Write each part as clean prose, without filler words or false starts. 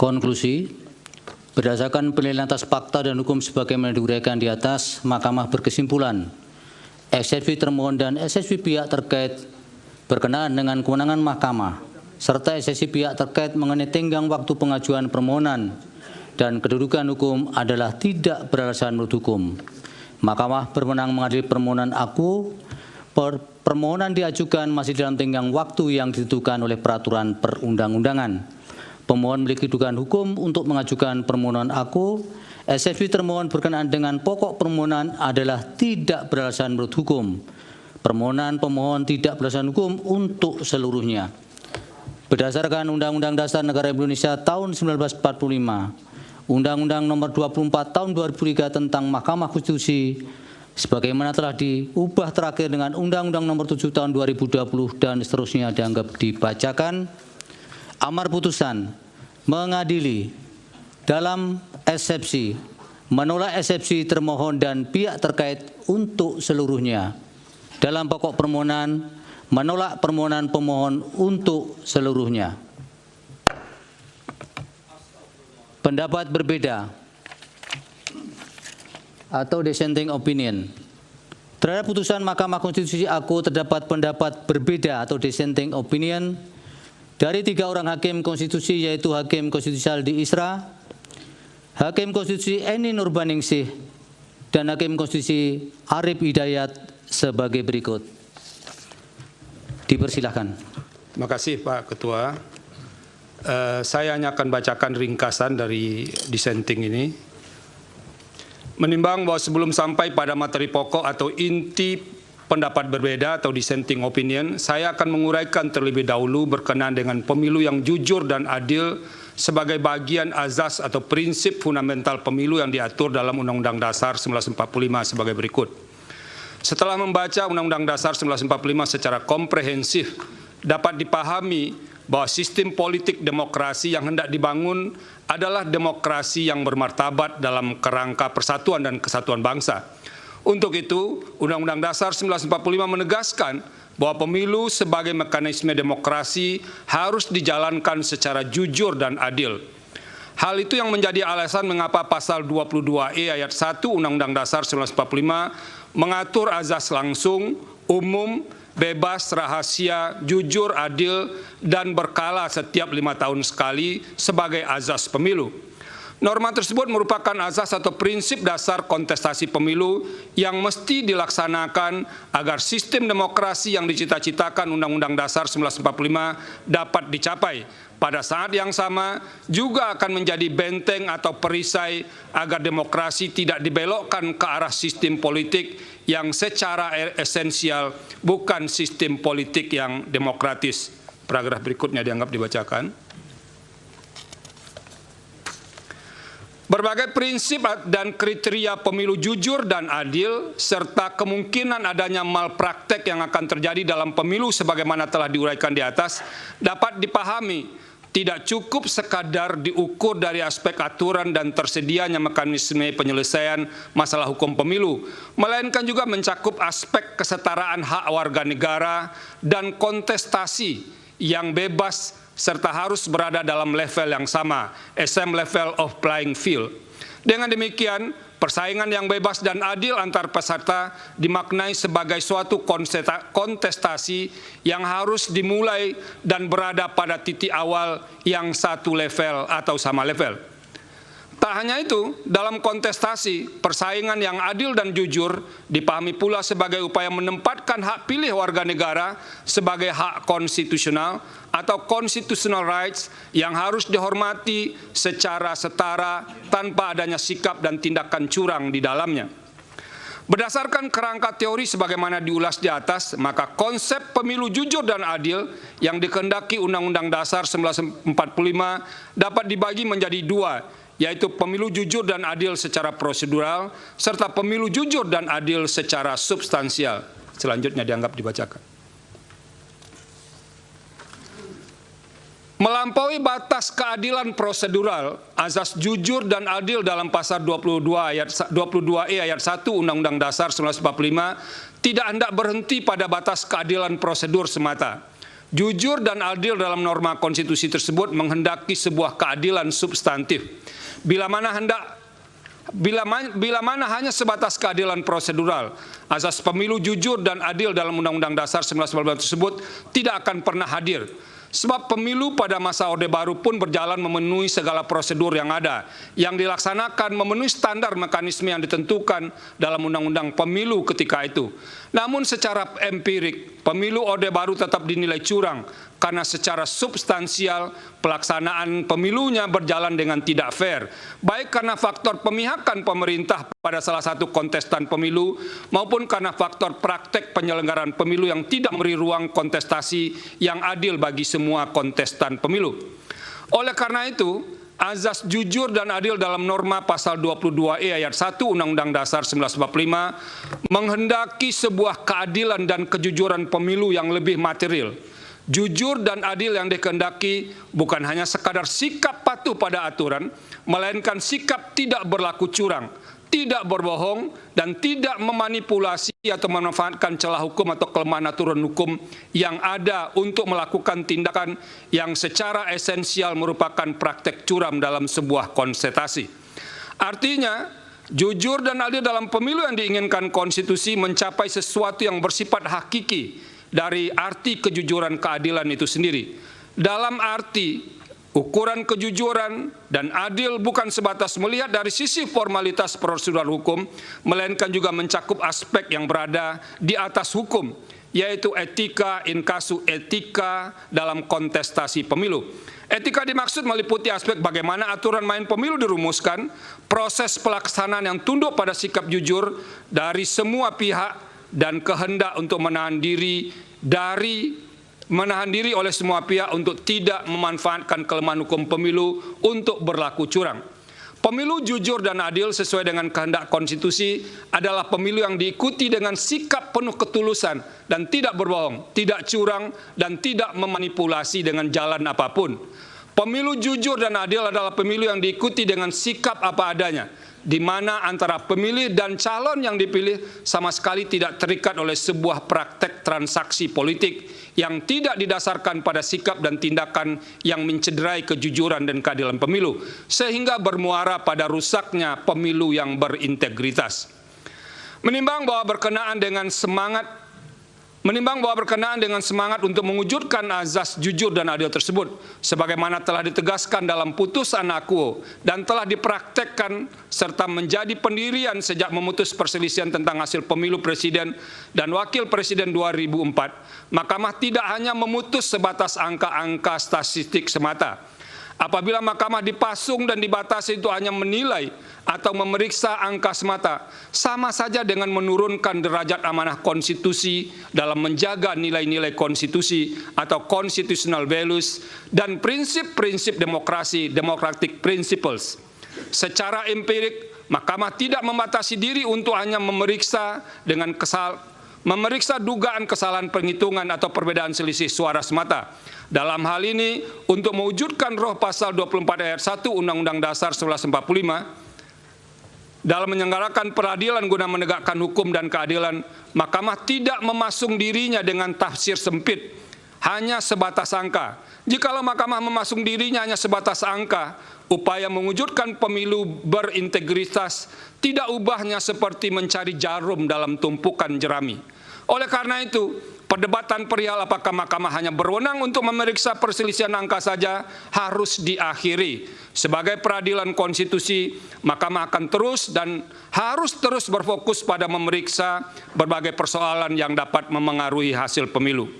Konklusi, berdasarkan penilaian atas fakta dan hukum sebagaimana diuraikan di atas, Mahkamah berkesimpulan, eksepsi termohon dan eksepsi pihak terkait berkenaan dengan kewenangan Mahkamah, serta eksepsi pihak terkait mengenai tenggang waktu pengajuan permohonan dan kedudukan hukum adalah tidak beralasan menurut hukum. Mahkamah berwenang mengadili permohonan aku. Permohonan diajukan masih dalam tenggang waktu yang ditentukan oleh peraturan perundang-undangan. Pemohon memiliki kedudukan hukum untuk mengajukan permohonan aku. Eksepsi termohon berkenaan dengan pokok permohonan adalah tidak beralasan menurut hukum. Permohonan pemohon tidak beralasan hukum untuk seluruhnya. Berdasarkan Undang-Undang Dasar Negara Indonesia tahun 1945, Undang-Undang Nomor 24 Tahun 2003 tentang Mahkamah Konstitusi, sebagaimana telah diubah terakhir dengan Undang-Undang Nomor 7 Tahun 2020 dan seterusnya dianggap dibacakan. Amar putusan mengadili dalam eksepsi, menolak eksepsi termohon dan pihak terkait untuk seluruhnya. Dalam pokok permohonan, menolak permohonan pemohon untuk seluruhnya. Pendapat berbeda atau dissenting opinion. Terhadap putusan Mahkamah Konstitusi aku terdapat pendapat berbeda atau dissenting opinion dari 3 orang hakim konstitusi, yaitu Hakim Konstitusial di Isra, Hakim Konstitusi Eni Nurbaningsih, dan Hakim Konstitusi Arif Hidayat sebagai berikut. Dipersilahkan. Terima kasih Pak Ketua. Saya hanya akan bacakan ringkasan dari dissenting ini. Menimbang bahwa sebelum sampai pada materi pokok atau inti pendapat berbeda atau dissenting opinion, saya akan menguraikan terlebih dahulu berkenaan dengan pemilu yang jujur dan adil sebagai bagian azas atau prinsip fundamental pemilu yang diatur dalam Undang-Undang Dasar 1945 sebagai berikut. Setelah membaca Undang-Undang Dasar 1945 secara komprehensif, dapat dipahami bahwa sistem politik demokrasi yang hendak dibangun adalah demokrasi yang bermartabat dalam kerangka persatuan dan kesatuan bangsa. Untuk itu, Undang-Undang Dasar 1945 menegaskan bahwa pemilu sebagai mekanisme demokrasi harus dijalankan secara jujur dan adil. Hal itu yang menjadi alasan mengapa pasal 22E ayat 1 Undang-Undang Dasar 1945 mengatur azas langsung, umum, bebas, rahasia, jujur, adil, dan berkala setiap 5 tahun sekali sebagai azas pemilu. Norma tersebut merupakan azas atau prinsip dasar kontestasi pemilu yang mesti dilaksanakan agar sistem demokrasi yang dicita-citakan Undang-Undang Dasar 1945 dapat dicapai. Pada saat yang sama juga akan menjadi benteng atau perisai agar demokrasi tidak dibelokkan ke arah sistem politik yang secara esensial bukan sistem politik yang demokratis. Paragraf berikutnya dianggap dibacakan. Berbagai prinsip dan kriteria pemilu jujur dan adil, serta kemungkinan adanya malpraktek yang akan terjadi dalam pemilu sebagaimana telah diuraikan di atas, dapat dipahami tidak cukup sekadar diukur dari aspek aturan dan tersedianya mekanisme penyelesaian masalah hukum pemilu, melainkan juga mencakup aspek kesetaraan hak warga negara dan kontestasi yang bebas serta harus berada dalam level yang sama, same level of playing field. Dengan demikian, persaingan yang bebas dan adil antar peserta dimaknai sebagai suatu kontestasi yang harus dimulai dan berada pada titik awal yang satu level atau sama level. Tak hanya itu, dalam kontestasi, persaingan yang adil dan jujur dipahami pula sebagai upaya menempatkan hak pilih warga negara sebagai hak konstitusional atau constitutional rights yang harus dihormati secara setara tanpa adanya sikap dan tindakan curang di dalamnya. Berdasarkan kerangka teori sebagaimana diulas di atas, maka konsep pemilu jujur dan adil yang dikehendaki Undang-Undang Dasar 1945 dapat dibagi menjadi dua, yaitu pemilu jujur dan adil secara prosedural, serta pemilu jujur dan adil secara substansial. Selanjutnya dianggap dibacakan. Melampaui batas keadilan prosedural, azas jujur dan adil dalam pasal 22E ayat 1 Undang-Undang Dasar 1945 tidak hendak berhenti pada batas keadilan prosedur semata. Jujur dan adil dalam norma konstitusi tersebut menghendaki sebuah keadilan substantif. Bila mana hanya sebatas keadilan prosedural, azas pemilu jujur dan adil dalam Undang-Undang Dasar 1945 tersebut tidak akan pernah hadir. Sebab pemilu pada masa Orde Baru pun berjalan memenuhi segala prosedur yang ada, yang dilaksanakan memenuhi standar mekanisme yang ditentukan dalam Undang-Undang Pemilu ketika itu. Namun secara empirik, pemilu Orde Baru tetap dinilai curang karena secara substansial pelaksanaan pemilunya berjalan dengan tidak fair, baik karena faktor pemihakan pemerintah pada salah satu kontestan pemilu maupun karena faktor praktek penyelenggaraan pemilu yang tidak memberi ruang kontestasi yang adil bagi semua kontestan pemilu. Oleh karena itu, azas jujur dan adil dalam norma pasal 22E ayat 1 Undang-Undang Dasar 1945 menghendaki sebuah keadilan dan kejujuran pemilu yang lebih material. Jujur dan adil yang dikehendaki bukan hanya sekadar sikap patuh pada aturan, melainkan sikap tidak berlaku curang, tidak berbohong, dan tidak memanipulasi atau memanfaatkan celah hukum atau kelemahan aturan hukum yang ada untuk melakukan tindakan yang secara esensial merupakan praktek curam dalam sebuah konsentrasi. Artinya, jujur dan adil dalam pemilu yang diinginkan konstitusi mencapai sesuatu yang bersifat hakiki dari arti kejujuran keadilan itu sendiri. Dalam arti ukuran kejujuran dan adil bukan sebatas melihat dari sisi formalitas prosedur hukum, melainkan juga mencakup aspek yang berada di atas hukum, yaitu etika in casu etika dalam kontestasi pemilu. Etika dimaksud meliputi aspek bagaimana aturan main pemilu dirumuskan, proses pelaksanaan yang tunduk pada sikap jujur dari semua pihak, dan kehendak untuk menahan diri oleh semua pihak untuk tidak memanfaatkan kelemahan hukum pemilu untuk berlaku curang. Pemilu jujur dan adil sesuai dengan kehendak konstitusi adalah pemilu yang diikuti dengan sikap penuh ketulusan dan tidak berbohong, tidak curang, dan tidak memanipulasi dengan jalan apapun. Pemilu jujur dan adil adalah pemilu yang diikuti dengan sikap apa adanya, di mana antara pemilih dan calon yang dipilih sama sekali tidak terikat oleh sebuah praktek transaksi politik yang tidak didasarkan pada sikap dan tindakan yang mencederai kejujuran dan keadilan pemilu, sehingga bermuara pada rusaknya pemilu yang berintegritas. Menimbang bahwa berkenaan dengan semangat untuk mewujudkan azas jujur dan adil tersebut, sebagaimana telah ditegaskan dalam putusan akuo dan telah dipraktekkan serta menjadi pendirian sejak memutus perselisihan tentang hasil pemilu presiden dan wakil presiden 2004, Mahkamah tidak hanya memutus sebatas angka-angka statistik semata. Apabila Mahkamah dipasung dan dibatasi itu hanya menilai atau memeriksa angka semata, sama saja dengan menurunkan derajat amanah konstitusi dalam menjaga nilai-nilai konstitusi atau constitutional values dan prinsip-prinsip demokrasi, democratic principles. Secara empirik, Mahkamah tidak membatasi diri untuk hanya memeriksa dugaan kesalahan penghitungan atau perbedaan selisih suara semata. Dalam hal ini, untuk mewujudkan roh pasal 24 ayat 1 Undang-Undang Dasar 1945, dalam menyelenggarakan peradilan guna menegakkan hukum dan keadilan, Mahkamah tidak memasung dirinya dengan tafsir sempit, hanya sebatas angka. Jikalau Mahkamah memasung dirinya hanya sebatas angka, upaya mewujudkan pemilu berintegritas tidak ubahnya seperti mencari jarum dalam tumpukan jerami. Oleh karena itu, perdebatan perihal apakah Mahkamah hanya berwenang untuk memeriksa perselisihan angka saja harus diakhiri. Sebagai peradilan konstitusi, Mahkamah akan terus dan harus terus berfokus pada memeriksa berbagai persoalan yang dapat memengaruhi hasil pemilu.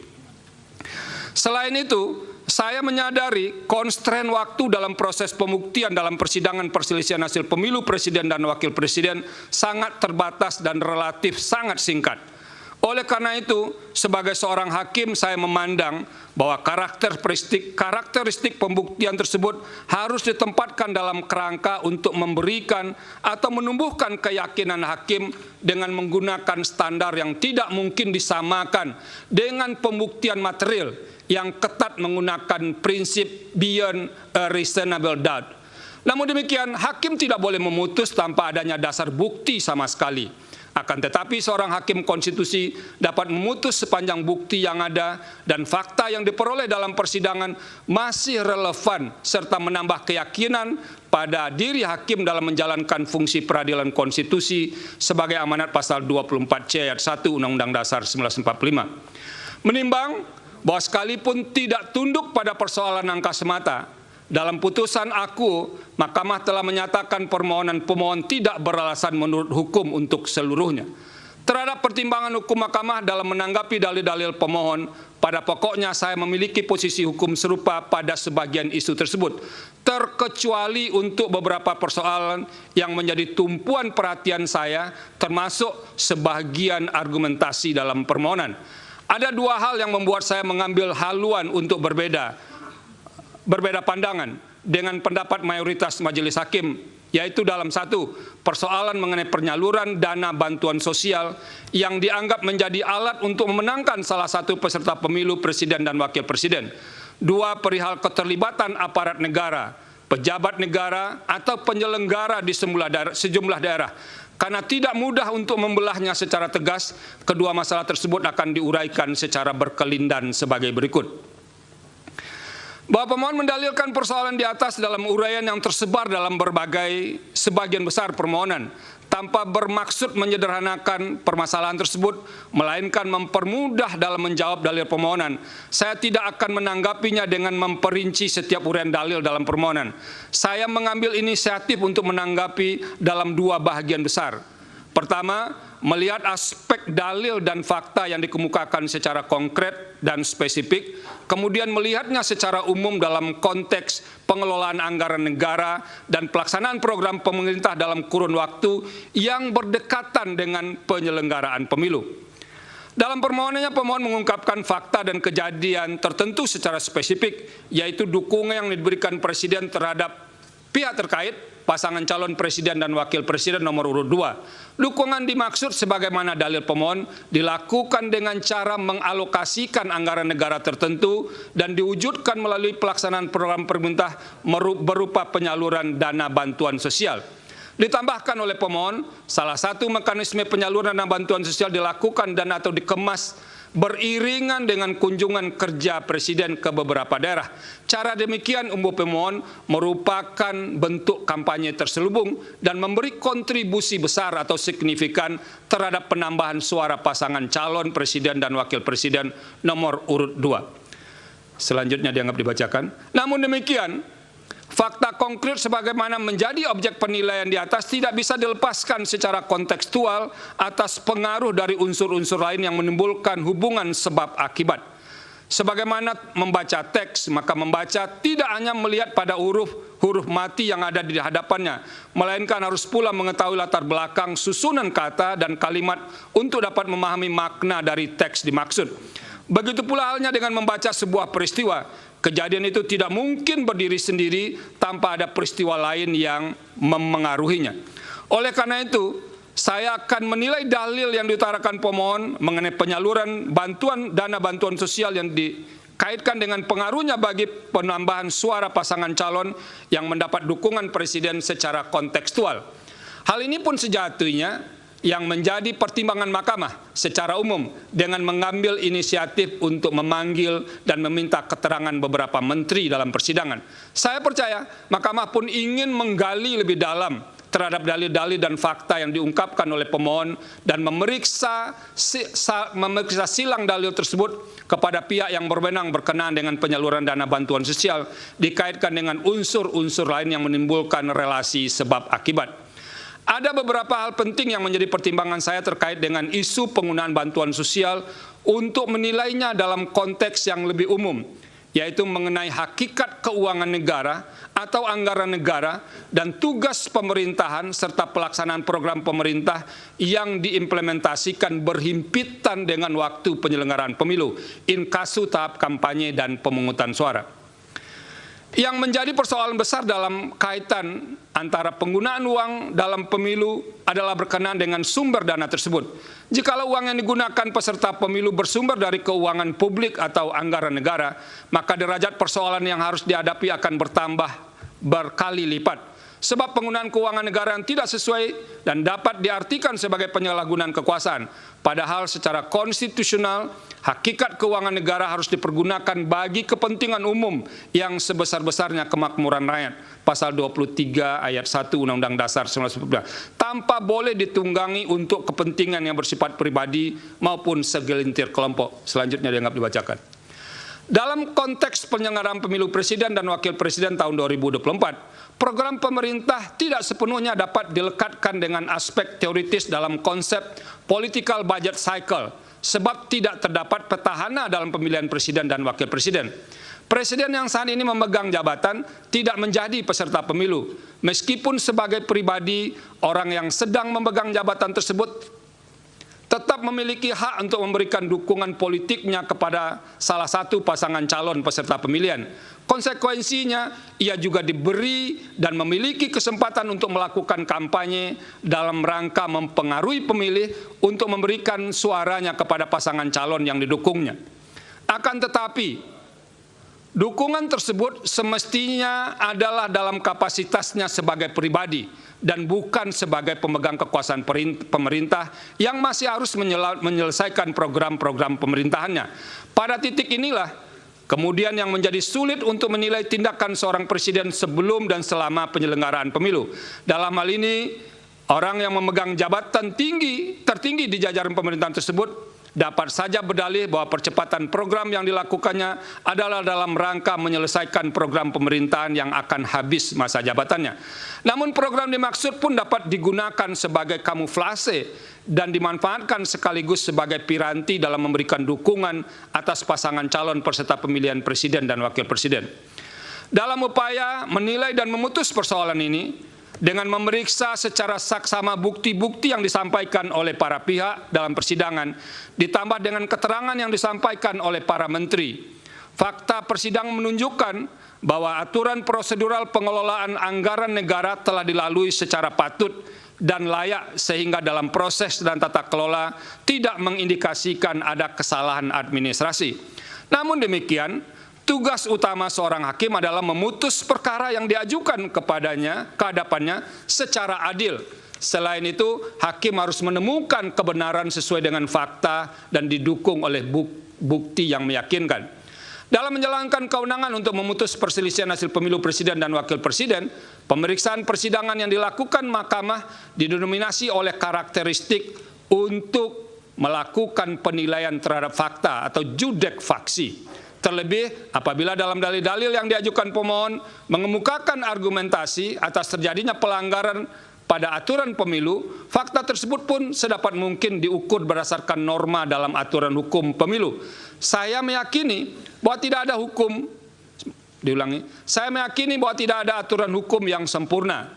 Selain itu, saya menyadari konstrain waktu dalam proses pembuktian dalam persidangan perselisihan hasil pemilu presiden dan wakil presiden sangat terbatas dan relatif sangat singkat. Oleh karena itu, sebagai seorang hakim, saya memandang bahwa karakteristik pembuktian tersebut harus ditempatkan dalam kerangka untuk memberikan atau menumbuhkan keyakinan hakim dengan menggunakan standar yang tidak mungkin disamakan dengan pembuktian material yang ketat menggunakan prinsip beyond a reasonable doubt. Namun demikian, hakim tidak boleh memutus tanpa adanya dasar bukti sama sekali. Akan akan tetapi seorang hakim konstitusi dapat memutus sepanjang bukti yang ada dan fakta yang diperoleh dalam persidangan masih relevan serta menambah keyakinan pada diri hakim dalam menjalankan fungsi peradilan konstitusi sebagai amanat pasal 24C ayat 1 Undang-Undang Dasar 1945. Menimbang bahwa sekalipun tidak tunduk pada persoalan angka semata, dalam putusan aku, Mahkamah telah menyatakan permohonan pemohon tidak beralasan menurut hukum untuk seluruhnya. Terhadap pertimbangan hukum Mahkamah dalam menanggapi dalil-dalil pemohon, pada pokoknya saya memiliki posisi hukum serupa pada sebagian isu tersebut, terkecuali untuk beberapa persoalan yang menjadi tumpuan perhatian saya, termasuk sebagian argumentasi dalam permohonan. Ada dua hal yang membuat saya mengambil haluan untuk berbeda pandangan dengan pendapat mayoritas majelis hakim, yaitu dalam satu, persoalan mengenai penyaluran dana bantuan sosial yang dianggap menjadi alat untuk memenangkan salah satu peserta pemilu presiden dan wakil presiden. Dua, perihal keterlibatan aparat negara, pejabat negara atau penyelenggara di sejumlah daerah. Karena tidak mudah untuk membelahnya secara tegas, kedua masalah tersebut akan diuraikan secara berkelindan sebagai berikut. Bahwa pemohon mendalilkan persoalan di atas dalam uraian yang tersebar dalam sebagian besar permohonan, tanpa bermaksud menyederhanakan permasalahan tersebut, melainkan mempermudah dalam menjawab dalil permohonan. Saya tidak akan menanggapinya dengan memperinci setiap uraian dalil dalam permohonan. Saya mengambil inisiatif untuk menanggapi dalam dua bahagian besar. Pertama, melihat aspek dalil dan fakta yang dikemukakan secara konkret dan spesifik, kemudian melihatnya secara umum dalam konteks pengelolaan anggaran negara dan pelaksanaan program pemerintah dalam kurun waktu yang berdekatan dengan penyelenggaraan pemilu. Dalam permohonannya, pemohon mengungkapkan fakta dan kejadian tertentu secara spesifik, yaitu dukungan yang diberikan Presiden terhadap pihak terkait, pasangan calon presiden dan wakil presiden nomor urut 2. Dukungan dimaksud sebagaimana dalil pemohon dilakukan dengan cara mengalokasikan anggaran negara tertentu dan diwujudkan melalui pelaksanaan program pemerintah berupa penyaluran dana bantuan sosial. Ditambahkan oleh pemohon, salah satu mekanisme penyaluran dana bantuan sosial dilakukan dan atau dikemas beriringan dengan kunjungan kerja Presiden ke beberapa daerah. Cara demikian umum pemohon merupakan bentuk kampanye terselubung dan memberi kontribusi besar atau signifikan terhadap penambahan suara pasangan calon presiden dan wakil presiden nomor urut 2. Selanjutnya dianggap dibacakan. Namun demikian, fakta konkret sebagaimana menjadi objek penilaian di atas tidak bisa dilepaskan secara kontekstual atas pengaruh dari unsur-unsur lain yang menimbulkan hubungan sebab akibat. Sebagaimana membaca teks, maka membaca tidak hanya melihat pada huruf mati yang ada di hadapannya, melainkan harus pula mengetahui latar belakang susunan kata dan kalimat untuk dapat memahami makna dari teks dimaksud. Begitu pula halnya dengan membaca sebuah peristiwa. Kejadian itu tidak mungkin berdiri sendiri tanpa ada peristiwa lain yang memengaruhinya. Oleh karena itu, saya akan menilai dalil yang diutarakan pemohon mengenai penyaluran dana bantuan sosial yang dikaitkan dengan pengaruhnya bagi penambahan suara pasangan calon yang mendapat dukungan presiden secara kontekstual. Hal ini pun sejatinya yang menjadi pertimbangan Mahkamah secara umum dengan mengambil inisiatif untuk memanggil dan meminta keterangan beberapa menteri dalam persidangan. Saya percaya Mahkamah pun ingin menggali lebih dalam terhadap dalil-dalil dan fakta yang diungkapkan oleh pemohon dan memeriksa silang dalil tersebut kepada pihak yang berwenang berkenaan dengan penyaluran dana bantuan sosial dikaitkan dengan unsur-unsur lain yang menimbulkan relasi sebab akibat. Ada beberapa hal penting yang menjadi pertimbangan saya terkait dengan isu penggunaan bantuan sosial untuk menilainya dalam konteks yang lebih umum, yaitu mengenai hakikat keuangan negara atau anggaran negara dan tugas pemerintahan serta pelaksanaan program pemerintah yang diimplementasikan berhimpitan dengan waktu penyelenggaraan pemilu, inkasu tahap kampanye dan pemungutan suara. Yang menjadi persoalan besar dalam kaitan antara penggunaan uang dalam pemilu adalah berkenaan dengan sumber dana tersebut. Jikalau uang yang digunakan peserta pemilu bersumber dari keuangan publik atau anggaran negara, maka derajat persoalan yang harus dihadapi akan bertambah berkali lipat. sebab penggunaan keuangan negara yang tidak sesuai dan dapat diartikan sebagai penyalahgunaan kekuasaan. Padahal secara konstitusional, hakikat keuangan negara harus dipergunakan bagi kepentingan umum yang sebesar-besarnya kemakmuran rakyat. Pasal 23 ayat 1 Undang-Undang Dasar 1945, tanpa boleh ditunggangi untuk kepentingan yang bersifat pribadi maupun segelintir kelompok. Selanjutnya dianggap dibacakan. Dalam konteks penyelenggaraan pemilu presiden dan wakil presiden tahun 2024, program pemerintah tidak sepenuhnya dapat dilekatkan dengan aspek teoritis dalam konsep political budget cycle, sebab tidak terdapat petahana dalam pemilihan presiden dan wakil presiden. Presiden yang saat ini memegang jabatan tidak menjadi peserta pemilu, meskipun sebagai pribadi orang yang sedang memegang jabatan tersebut tetap memiliki hak untuk memberikan dukungan politiknya kepada salah satu pasangan calon peserta pemilihan. Konsekuensinya, ia juga diberi dan memiliki kesempatan untuk melakukan kampanye dalam rangka mempengaruhi pemilih untuk memberikan suaranya kepada pasangan calon yang didukungnya. Akan tetapi, dukungan tersebut semestinya adalah dalam kapasitasnya sebagai pribadi dan bukan sebagai pemegang kekuasaan pemerintah yang masih harus menyelesaikan program-program pemerintahannya. Pada titik inilah kemudian yang menjadi sulit untuk menilai tindakan seorang presiden sebelum dan selama penyelenggaraan pemilu. Dalam hal ini, orang yang memegang jabatan tertinggi di jajaran pemerintahan tersebut dapat saja berdalih bahwa percepatan program yang dilakukannya adalah dalam rangka menyelesaikan program pemerintahan yang akan habis masa jabatannya. Namun program dimaksud pun dapat digunakan sebagai kamuflase dan dimanfaatkan sekaligus sebagai piranti dalam memberikan dukungan atas pasangan calon peserta pemilihan presiden dan wakil presiden. Dalam upaya menilai dan memutus persoalan ini, dengan memeriksa secara saksama bukti-bukti yang disampaikan oleh para pihak dalam persidangan, ditambah dengan keterangan yang disampaikan oleh para menteri, fakta persidangan menunjukkan bahwa aturan prosedural pengelolaan anggaran negara telah dilalui secara patut dan layak sehingga dalam proses dan tata kelola tidak mengindikasikan ada kesalahan administrasi. Namun demikian, tugas utama seorang hakim adalah memutus perkara yang diajukan kepadanya, ke hadapannya secara adil. Selain itu, hakim harus menemukan kebenaran sesuai dengan fakta dan didukung oleh bukti yang meyakinkan. Dalam menjalankan kewenangan untuk memutus perselisihan hasil pemilu presiden dan wakil presiden, pemeriksaan persidangan yang dilakukan mahkamah didominasi oleh karakteristik untuk melakukan penilaian terhadap fakta atau judek faksi. Terlebih apabila dalam dalil-dalil yang diajukan pemohon mengemukakan argumentasi atas terjadinya pelanggaran pada aturan pemilu, fakta tersebut pun sedapat mungkin diukur berdasarkan norma dalam aturan hukum pemilu. Saya meyakini bahwa tidak ada hukum, saya meyakini bahwa tidak ada aturan hukum yang sempurna,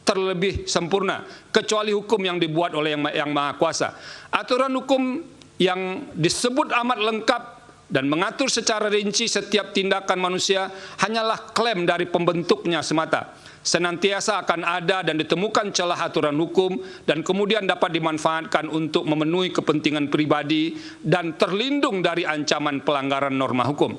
terlebih sempurna, kecuali hukum yang dibuat oleh yang Maha Kuasa. Aturan hukum yang disebut amat lengkap dan mengatur secara rinci setiap tindakan manusia hanyalah klaim dari pembentuknya semata. Senantiasa akan ada dan ditemukan celah aturan hukum dan kemudian dapat dimanfaatkan untuk memenuhi kepentingan pribadi dan terlindung dari ancaman pelanggaran norma hukum.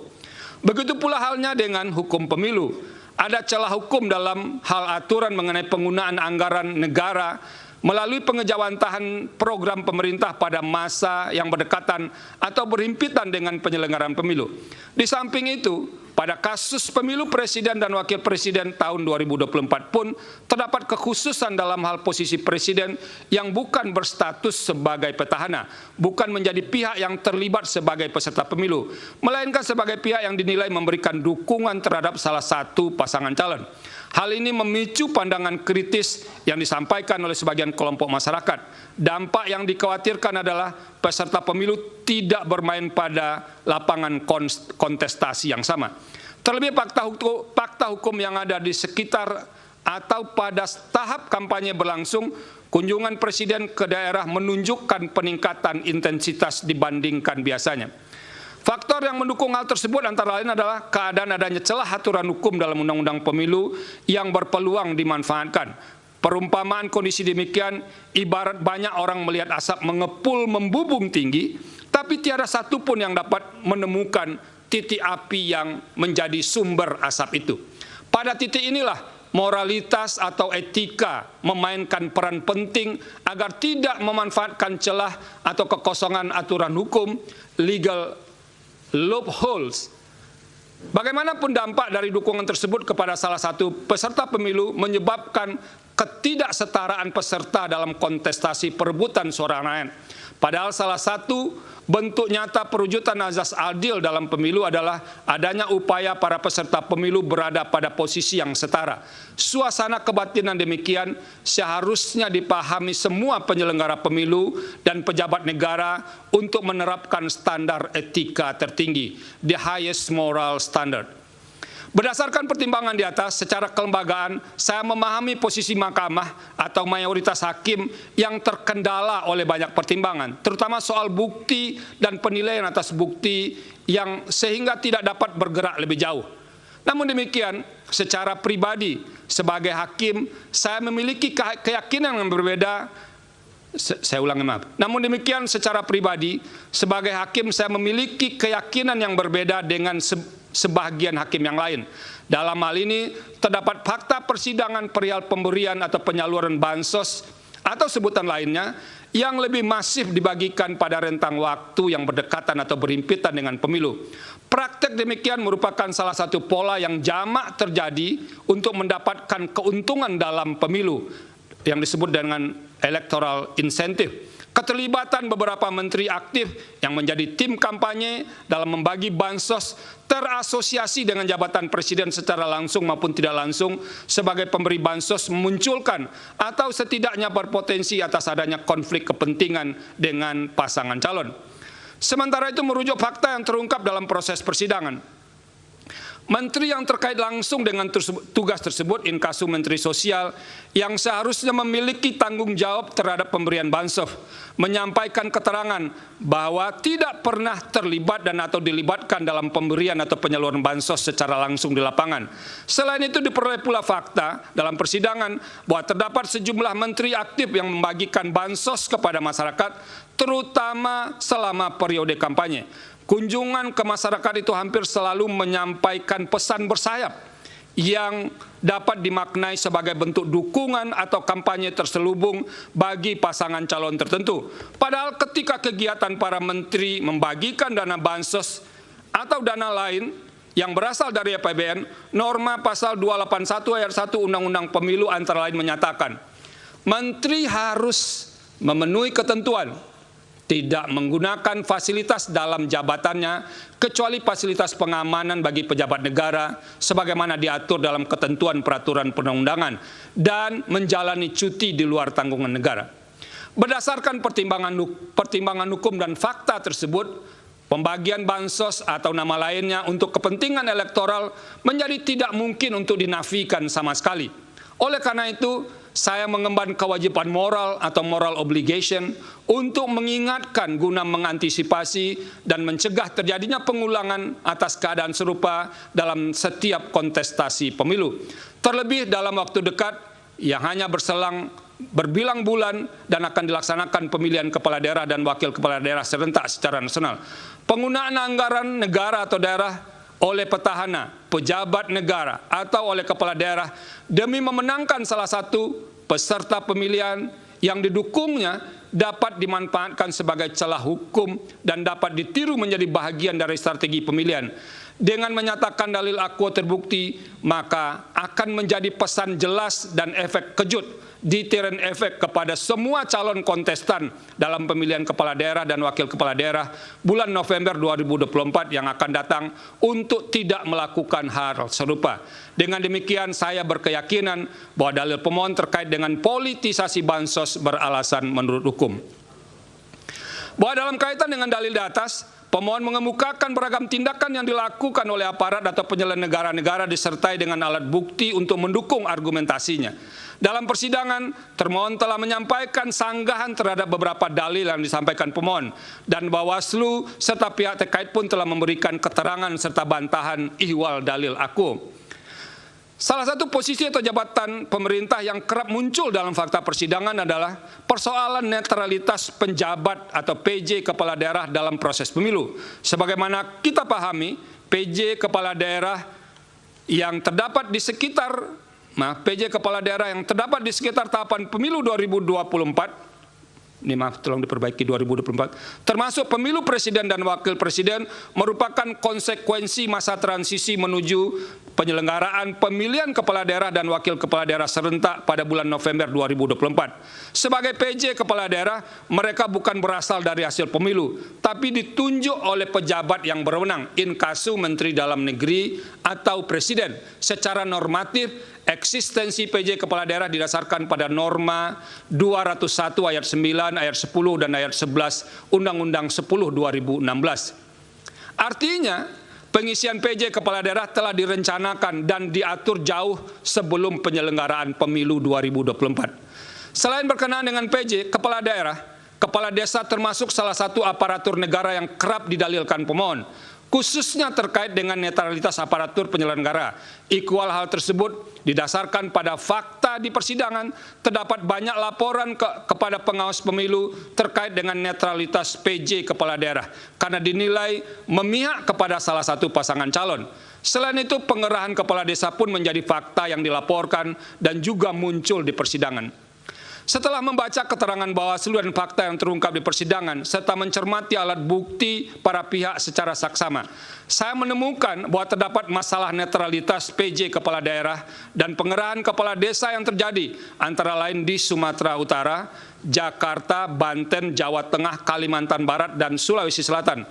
Begitu pula halnya dengan hukum pemilu. Ada celah hukum dalam hal aturan mengenai penggunaan anggaran negara melalui pengejawantahan program pemerintah pada masa yang berdekatan atau berhimpitan dengan penyelenggaraan pemilu. Di samping itu, pada kasus pemilu presiden dan wakil presiden tahun 2024 pun terdapat kekhususan dalam hal posisi presiden yang bukan berstatus sebagai petahana, bukan menjadi pihak yang terlibat sebagai peserta pemilu, melainkan sebagai pihak yang dinilai memberikan dukungan terhadap salah satu pasangan calon. Hal ini memicu pandangan kritis yang disampaikan oleh sebagian kelompok masyarakat. Dampak yang dikhawatirkan adalah peserta pemilu tidak bermain pada lapangan kontestasi yang sama. Terlebih fakta hukum yang ada di sekitar atau pada tahap kampanye berlangsung, kunjungan presiden ke daerah menunjukkan peningkatan intensitas dibandingkan biasanya. Faktor yang mendukung hal tersebut antara lain adalah keadaan adanya celah aturan hukum dalam Undang-Undang Pemilu yang berpeluang dimanfaatkan. Perumpamaan kondisi demikian ibarat banyak orang melihat asap mengepul membubung tinggi, tapi tiada satu pun yang dapat menemukan titik api yang menjadi sumber asap itu. Pada titik inilah moralitas atau etika memainkan peran penting agar tidak memanfaatkan celah atau kekosongan aturan hukum, legal loopholes. Bagaimanapun dampak dari dukungan tersebut kepada salah satu peserta pemilu menyebabkan ketidaksetaraan peserta dalam kontestasi perebutan suara rakyat. Padahal salah satu bentuk nyata perwujudan azas adil dalam pemilu adalah adanya upaya para peserta pemilu berada pada posisi yang setara. Suasana kebatinan demikian seharusnya dipahami semua penyelenggara pemilu dan pejabat negara untuk menerapkan standar etika tertinggi, the highest moral standard. Berdasarkan pertimbangan di atas, secara kelembagaan, saya memahami posisi mahkamah atau mayoritas hakim yang terkendala oleh banyak pertimbangan, terutama soal bukti dan penilaian atas bukti yang sehingga tidak dapat bergerak lebih jauh. Namun demikian, secara pribadi, sebagai hakim, saya memiliki keyakinan yang berbeda. Saya ulangi, maaf. Namun demikian, secara pribadi, sebagai hakim, saya memiliki keyakinan yang berbeda dengan sebagian hakim yang lain. Dalam hal ini, terdapat fakta persidangan perihal pemberian atau penyaluran bansos atau sebutan lainnya yang lebih masif dibagikan pada rentang waktu yang berdekatan atau berhimpitan dengan pemilu. Praktek demikian merupakan salah satu pola yang jamak terjadi untuk mendapatkan keuntungan dalam pemilu yang disebut dengan electoral incentive. Keterlibatan beberapa menteri aktif yang menjadi tim kampanye dalam membagi bansos terasosiasi dengan jabatan presiden secara langsung maupun tidak langsung sebagai pemberi bansos memunculkan atau setidaknya berpotensi atas adanya konflik kepentingan dengan pasangan calon. Sementara itu merujuk fakta yang terungkap dalam proses persidangan. Menteri yang terkait langsung dengan tugas tersebut, inkasu Menteri Sosial, yang seharusnya memiliki tanggung jawab terhadap pemberian bansos, menyampaikan keterangan bahwa tidak pernah terlibat dan atau dilibatkan dalam pemberian atau penyaluran bansos secara langsung di lapangan. Selain itu diperoleh pula fakta dalam persidangan bahwa terdapat sejumlah menteri aktif yang membagikan bansos kepada masyarakat, terutama selama periode kampanye. Kunjungan ke masyarakat itu hampir selalu menyampaikan pesan bersayap yang dapat dimaknai sebagai bentuk dukungan atau kampanye terselubung bagi pasangan calon tertentu. Padahal ketika kegiatan para menteri membagikan dana bansos atau dana lain yang berasal dari APBN, norma pasal 281 ayat 1 Undang-Undang Pemilu antara lain menyatakan, menteri harus memenuhi ketentuan tidak menggunakan fasilitas dalam jabatannya kecuali fasilitas pengamanan bagi pejabat negara sebagaimana diatur dalam ketentuan peraturan perundang-undangan dan menjalani cuti di luar tanggungan negara. Berdasarkan pertimbangan hukum dan fakta tersebut, pembagian bansos atau nama lainnya untuk kepentingan elektoral menjadi tidak mungkin untuk dinafikan sama sekali. Oleh karena itu, saya mengemban kewajiban moral atau moral obligation untuk mengingatkan guna mengantisipasi dan mencegah terjadinya pengulangan atas keadaan serupa dalam setiap kontestasi pemilu. Terlebih dalam waktu dekat yang hanya berselang berbilang bulan dan akan dilaksanakan pemilihan kepala daerah dan wakil kepala daerah serentak secara nasional. Penggunaan anggaran negara atau daerah oleh petahana, pejabat negara, atau oleh kepala daerah demi memenangkan salah satu peserta pemilihan yang didukungnya dapat dimanfaatkan sebagai celah hukum dan dapat ditiru menjadi bahagian dari strategi pemilihan. Dengan menyatakan dalil akuo terbukti, maka akan menjadi pesan jelas dan efek kejut, deterrent efek kepada semua calon kontestan dalam pemilihan kepala daerah dan wakil kepala daerah bulan November 2024 yang akan datang untuk tidak melakukan hal serupa. Dengan demikian, saya berkeyakinan bahwa dalil pemohon terkait dengan politisasi bansos beralasan menurut hukum. Bahwa dalam kaitan dengan dalil di atas, pemohon mengemukakan beragam tindakan yang dilakukan oleh aparat atau penyelenggara negara disertai dengan alat bukti untuk mendukung argumentasinya. Dalam persidangan, termohon telah menyampaikan sanggahan terhadap beberapa dalil yang disampaikan pemohon, dan Bawaslu serta pihak terkait pun telah memberikan keterangan serta bantahan ihwal dalil akuo. Salah satu posisi atau jabatan pemerintah yang kerap muncul dalam fakta persidangan adalah persoalan netralitas penjabat atau PJ kepala daerah dalam proses pemilu. Sebagaimana kita pahami, PJ kepala daerah yang terdapat di sekitar PJ Kepala Daerah yang terdapat di sekitar tahapan pemilu 2024, ini maaf tolong diperbaiki 2024, termasuk pemilu presiden dan wakil presiden merupakan konsekuensi masa transisi menuju penyelenggaraan pemilihan kepala daerah dan wakil kepala daerah serentak pada bulan November 2024. Sebagai PJ Kepala Daerah, mereka bukan berasal dari hasil pemilu, tapi ditunjuk oleh pejabat yang berwenang, inkasu Menteri Dalam Negeri atau Presiden. Secara normatif, eksistensi PJ Kepala Daerah didasarkan pada norma 201 ayat 9, ayat 10, dan ayat 11 Undang-Undang 10 2016. Artinya, pengisian PJ Kepala Daerah telah direncanakan dan diatur jauh sebelum penyelenggaraan pemilu 2024. Selain berkenaan dengan PJ Kepala Daerah, Kepala Desa termasuk salah satu aparatur negara yang kerap didalilkan pemohon, khususnya terkait dengan netralitas aparatur penyelenggara. Ikhwal hal tersebut didasarkan pada fakta di persidangan, terdapat banyak laporan kepada pengawas pemilu terkait dengan netralitas PJ Kepala Daerah, karena dinilai memihak kepada salah satu pasangan calon. Selain itu, pengerahan kepala desa pun menjadi fakta yang dilaporkan dan juga muncul di persidangan. Setelah membaca keterangan Bawaslu dan fakta yang terungkap di persidangan, serta mencermati alat bukti para pihak secara saksama, saya menemukan bahwa terdapat masalah netralitas PJ Kepala Daerah dan pengerahan kepala desa yang terjadi, antara lain di Sumatera Utara, Jakarta, Banten, Jawa Tengah, Kalimantan Barat, dan Sulawesi Selatan.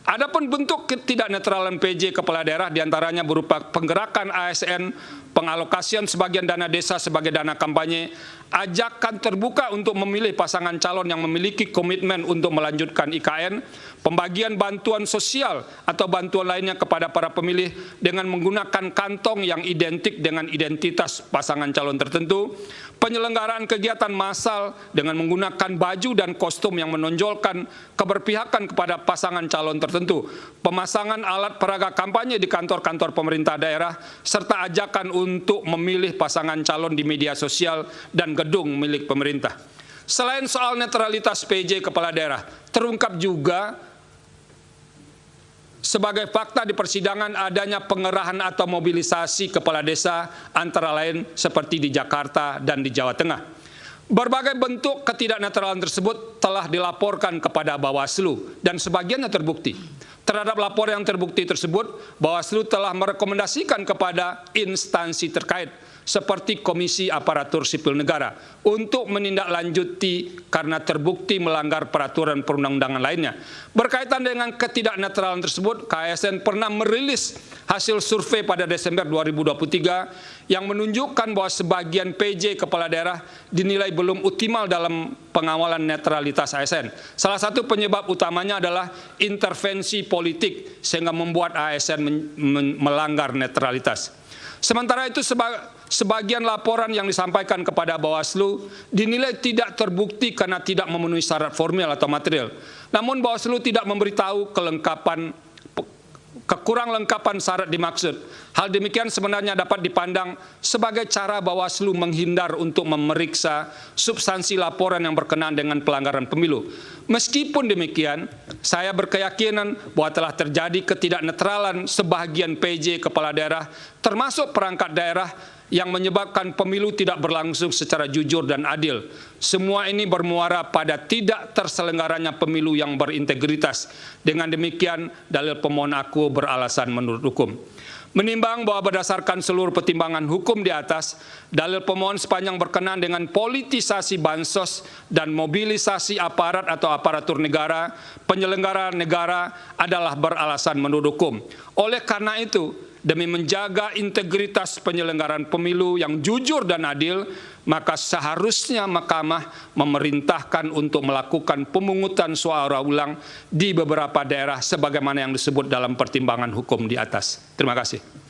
Adapun bentuk ketidaknetralan PJ Kepala Daerah diantaranya berupa penggerakan ASN, pengalokasian sebagian dana desa sebagai dana kampanye, ajakan terbuka untuk memilih pasangan calon yang memiliki komitmen untuk melanjutkan IKN, pembagian bantuan sosial atau bantuan lainnya kepada para pemilih dengan menggunakan kantong yang identik dengan identitas pasangan calon tertentu, penyelenggaraan kegiatan massal dengan menggunakan baju dan kostum yang menonjolkan keberpihakan kepada pasangan calon tertentu, pemasangan alat peraga kampanye di kantor-kantor pemerintah daerah, serta ajakan untuk memilih pasangan calon di media sosial dan gedung milik pemerintah. Selain soal netralitas PJ Kepala Daerah, terungkap juga sebagai fakta di persidangan adanya pengerahan atau mobilisasi kepala desa, antara lain seperti di Jakarta dan di Jawa Tengah. Berbagai bentuk ketidaknetralan tersebut telah dilaporkan kepada Bawaslu dan sebagiannya terbukti. Terhadap laporan yang terbukti tersebut, Bawaslu telah merekomendasikan kepada instansi terkait seperti Komisi Aparatur Sipil Negara untuk menindaklanjuti karena terbukti melanggar peraturan perundang-undangan lainnya. Berkaitan dengan ketidaknetralan tersebut, KASN pernah merilis hasil survei pada Desember 2023 yang menunjukkan bahwa sebagian PJ Kepala Daerah dinilai belum optimal dalam pengawalan netralitas ASN. Salah satu penyebab utamanya adalah intervensi politik sehingga membuat ASN melanggar netralitas. Sementara itu, sebagian laporan yang disampaikan kepada Bawaslu dinilai tidak terbukti karena tidak memenuhi syarat formil atau material. Namun Bawaslu tidak memberitahu kekurang lengkapan syarat dimaksud. Hal demikian sebenarnya dapat dipandang sebagai cara Bawaslu menghindar untuk memeriksa substansi laporan yang berkenaan dengan pelanggaran pemilu. Meskipun demikian, saya berkeyakinan bahwa telah terjadi ketidaknetralan sebagian PJ Kepala Daerah, termasuk perangkat daerah, yang menyebabkan pemilu tidak berlangsung secara jujur dan adil. Semua ini bermuara pada tidak terselenggaranya pemilu yang berintegritas. Dengan demikian, dalil pemohon aku beralasan menurut hukum. Menimbang bahwa berdasarkan seluruh pertimbangan hukum di atas, dalil pemohon sepanjang berkenaan dengan politisasi bansos dan mobilisasi aparat atau aparatur negara, penyelenggara negara adalah beralasan menurut hukum. Oleh karena itu, demi menjaga integritas penyelenggaraan pemilu yang jujur dan adil, maka seharusnya Mahkamah memerintahkan untuk melakukan pemungutan suara ulang di beberapa daerah sebagaimana yang disebut dalam pertimbangan hukum di atas. Terima kasih.